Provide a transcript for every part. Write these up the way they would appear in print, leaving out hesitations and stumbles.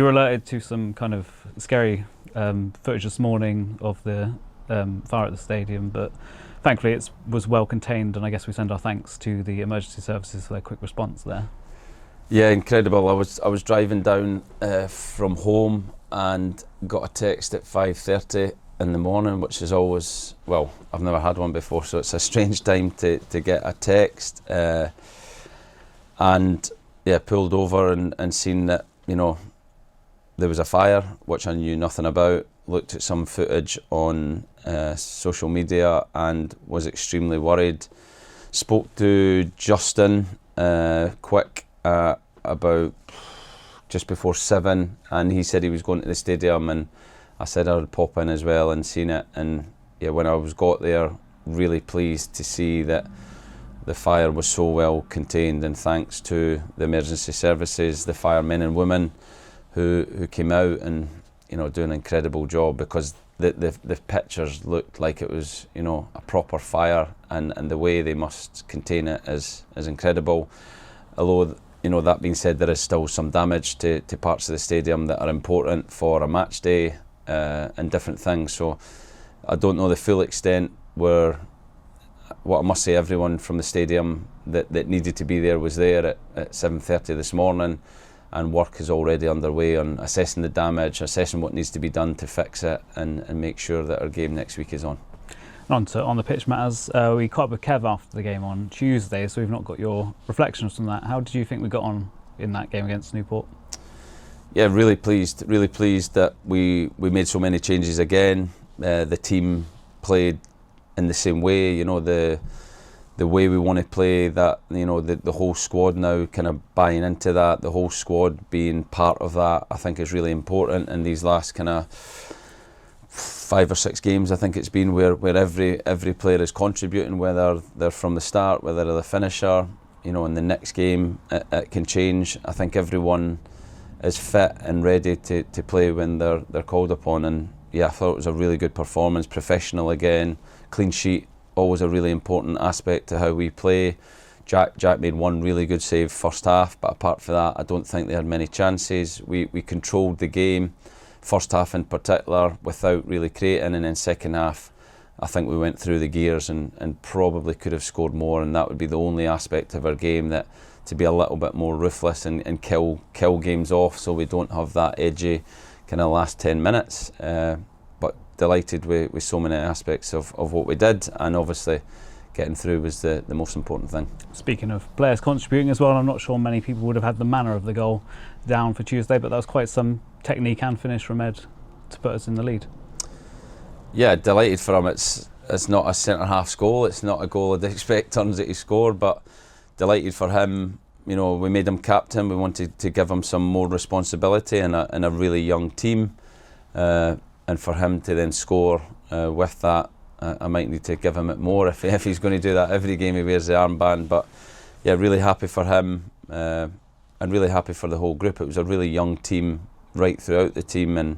You were alerted to some kind of scary footage this morning of the fire at the stadium, but thankfully it was well contained, and I guess we send our thanks to the emergency services for their quick response there. Yeah, incredible. I was driving down from home and got a text at 5:30 in the morning, which is always, well, I've never had one before, so it's a strange time to get a text. And yeah, pulled over and seen that, there was a fire, which I knew nothing about. Looked at some footage on social media and was extremely worried. Spoke to Justin quick about just before 7, and he said he was going to the stadium, and I said I would pop in as well and seen it. And yeah, when I got there, really pleased to see that the fire was so well contained, and thanks to the emergency services, the firemen and women who came out and do an incredible job, because the pictures looked like it was a proper fire, and the way they must contain it is incredible. Although that being said, there is still some damage to parts of the stadium that are important for a match day and different things. So I don't know the full extent. What I must say, everyone from the stadium that needed to be there was there at 7:30 this morning. And work is already underway on assessing the damage, assessing what needs to be done to fix it, and make sure that our game next week is on. On the pitch matters, we caught up with Kev after the game on Tuesday, so we've not got your reflections from that. How did you think we got on in that game against Newport? Yeah, really pleased that we made so many changes again. The team played in the same way, the way we want to play, that the whole squad now kind of buying into that, the whole squad being part of that, I think is really important in these last kind of 5 or 6 games. I think it's been where every player is contributing, whether they're from the start, whether they're the finisher. In the next game it can change. I think everyone is fit and ready to play when they're called upon. And yeah, I thought it was a really good performance, professional again, clean sheet. Always a really important aspect to how we play. Jack made one really good save first half, but apart from that, I don't think they had many chances. We controlled the game, first half in particular, without really creating, and then second half, I think we went through the gears and probably could have scored more, and that would be the only aspect of our game, that to be a little bit more ruthless and kill games off, so we don't have that edgy kind of last 10 minutes. Delighted with so many aspects of what we did, and obviously getting through was the most important thing. Speaking of players contributing as well, I'm not sure many people would have had the manner of the goal down for Tuesday, but that was quite some technique and finish from Ed to put us in the lead. Yeah, delighted for him. It's not a centre-half's goal, it's not a goal I'd expect Turnsey to score, but delighted for him. We made him captain, we wanted to give him some more responsibility in a really young team. And for him to then score with that, I might need to give him it more if he's going to do that every game he wears the armband. But yeah, really happy for him and really happy for the whole group. It was a really young team right throughout the team, and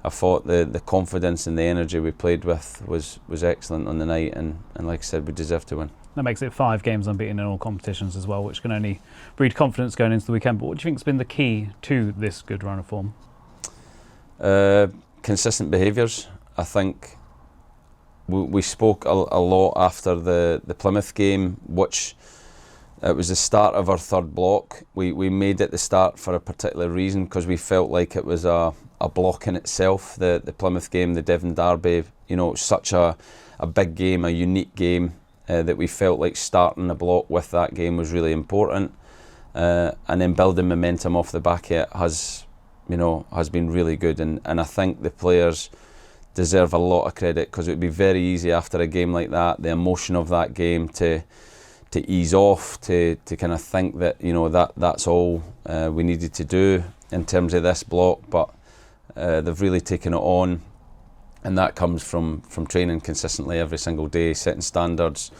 I thought the confidence and the energy we played with was excellent on the night, and like I said, we deserved to win. That makes it 5 games unbeaten in all competitions as well, which can only breed confidence going into the weekend. But what do you think has been the key to this good run of form? Consistent behaviours. I think we spoke a lot after the Plymouth game, which it was the start of our third block. We made it the start for a particular reason, because we felt like it was a block in itself. The Plymouth game, the Devon Derby, such a big game, a unique game, that we felt like starting the block with that game was really important, and then building momentum off the back of it has been really good, and I think the players deserve a lot of credit, because it would be very easy after a game like that, the emotion of that game, to ease off, to kind of think that that's all we needed to do in terms of this block, but they've really taken it on, and that comes from training consistently every single day, setting standards,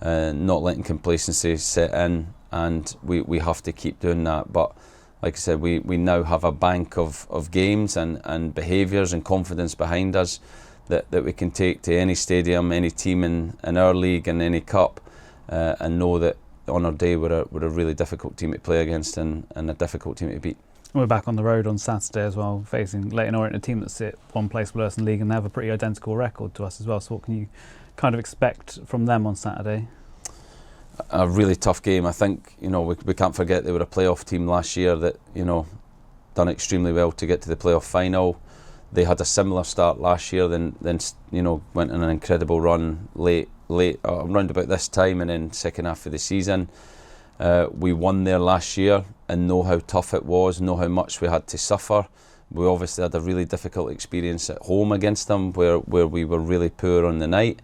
not letting complacency set in, and we have to keep doing that. But like I said, we now have a bank of games and behaviours and confidence behind us that we can take to any stadium, any team in our league and any cup, and know that on our day we're a really difficult team to play against and a difficult team to beat. We're back on the road on Saturday as well, facing Leyton Orient, a team that sit one place below us in the league, and they have a pretty identical record to us as well. So what can you kind of expect from them on Saturday? A really tough game. I think, we can't forget they were a playoff team last year that, done extremely well to get to the playoff final. They had a similar start last year, then went on an incredible run late around about this time, and then second half of the season. We won there last year and know how tough it was, know how much we had to suffer. We obviously had a really difficult experience at home against them where we were really poor on the night.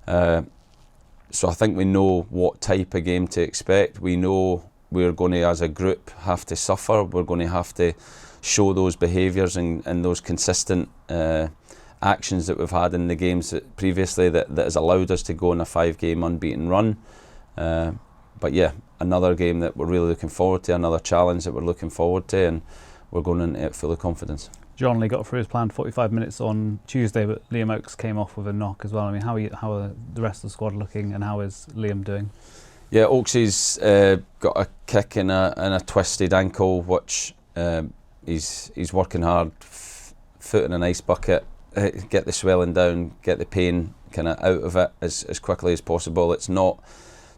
So I think we know what type of game to expect. We know we're going to, as a group, have to suffer. We're going to have to show those behaviours and those consistent actions that we've had in the games previously that has allowed us to go on a 5-game unbeaten run. But yeah, another game that we're really looking forward to, another challenge that we're looking forward to, and we're going into it full of confidence. John Lee got through his planned 45 minutes on Tuesday, but Liam Oakes came off with a knock as well. I mean, how are the rest of the squad looking, and how is Liam doing? Yeah, Oakes got a kick and a twisted ankle, which he's working hard, foot in an ice bucket, get the swelling down, get the pain kind of out of it as quickly as possible. It's not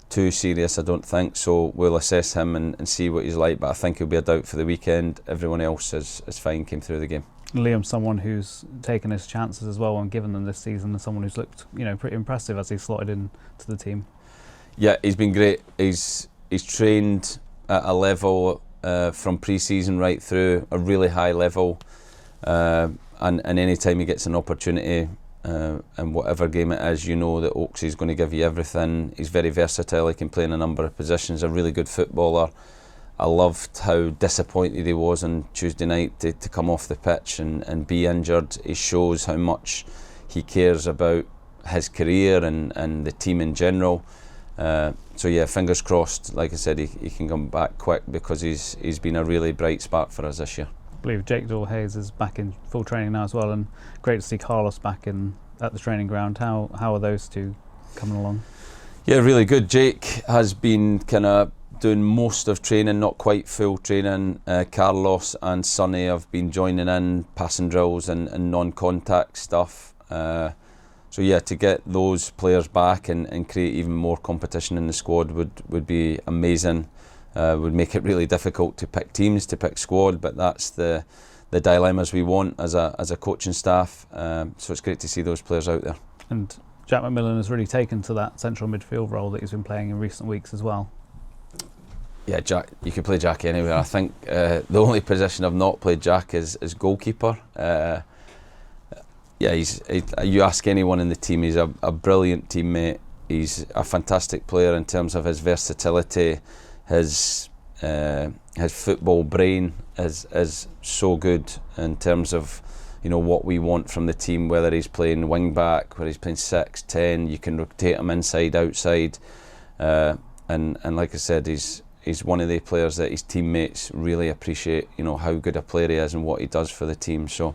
too serious, I don't think, so we'll assess him and see what he's like, but I think he'll be a doubt for the weekend. Everyone else is fine, came through the game. Liam's someone who's taken his chances as well and given them this season, and someone who's looked pretty impressive as he's slotted into the team. Yeah, he's been great. He's trained at a level from pre-season right through, a really high level, and any time he gets an opportunity, and whatever game it is, that Oakes is going to give you everything. He's very versatile, he can play in a number of positions, a really good footballer. I loved how disappointed he was on Tuesday night to come off the pitch and be injured. He shows how much he cares about his career and the team in general. So yeah, fingers crossed, like I said, he can come back quick, because he's been a really bright spark for us this year. I believe Jake Hayes is back in full training now as well, and great to see Carlos back at the training ground. How are those two coming along? Yeah, really good. Jake has been kind of doing most of training, not quite full training. Carlos and Sonny have been joining in passing drills and non-contact stuff. So yeah, to get those players back and create even more competition in the squad would be amazing. Would make it really difficult to pick teams, to pick squad, but that's the dilemmas we want as a coaching staff. So it's great to see those players out there. And Jack McMillan has really taken to that central midfield role that he's been playing in recent weeks as well. Yeah, Jack, you could play Jack anywhere. I think the only position I've not played Jack is goalkeeper. You ask anyone in the team, he's a brilliant teammate. He's a fantastic player in terms of his versatility. His football brain is so good in terms of what we want from the team, whether he's playing wing back, whether he's playing 6, 10, you can rotate him inside, outside, and like I said, he's one of the players that his teammates really appreciate, how good a player he is and what he does for the team. So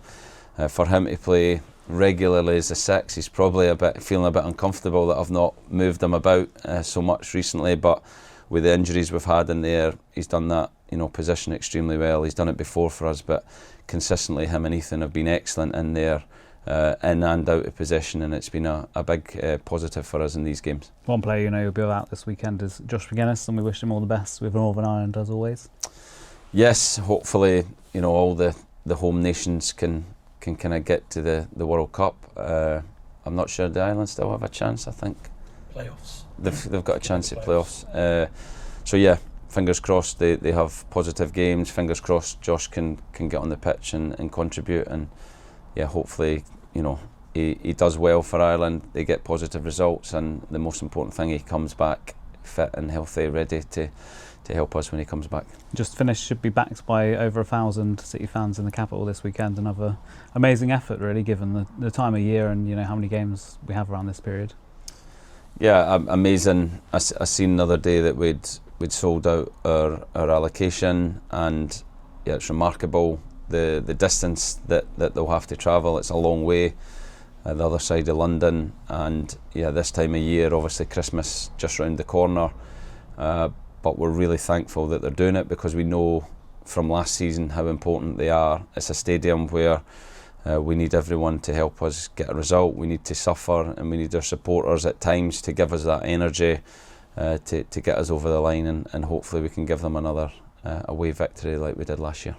for him to play regularly as a 6, he's probably feeling a bit uncomfortable that I've not moved him about so much recently, but with the injuries we've had in there, he's done that position extremely well. He's done it before for us, but consistently him and Ethan have been excellent in there, in and out of position, and it's been a big positive for us in these games. One player who'll be out this weekend is Josh McGuinness, and we wish him all the best with Northern Ireland as always. Yes, hopefully all the home nations can kind of get to the World Cup. I'm not sure the Ireland still have a chance. I think playoffs. They've got a chance at playoffs. So yeah, fingers crossed they have positive games. Fingers crossed Josh can get on the pitch and contribute, and yeah, hopefully he does well for Ireland. They get positive results, and the most important thing, he comes back fit and healthy, ready to help us when he comes back. Just finished, should be backed by over 1,000 City fans in the capital this weekend. Another amazing effort, really, given the time of year and how many games we have around this period. Yeah, amazing. I seen the other day that we'd sold out our allocation, and yeah, it's remarkable the distance that they'll have to travel. It's a long way, the other side of London, and yeah, this time of year, obviously Christmas just round the corner. But we're really thankful that they're doing it, because we know from last season how important they are. It's a stadium where we need everyone to help us get a result. We need to suffer, and we need our supporters at times to give us that energy to get us over the line, and hopefully we can give them another away victory like we did last year.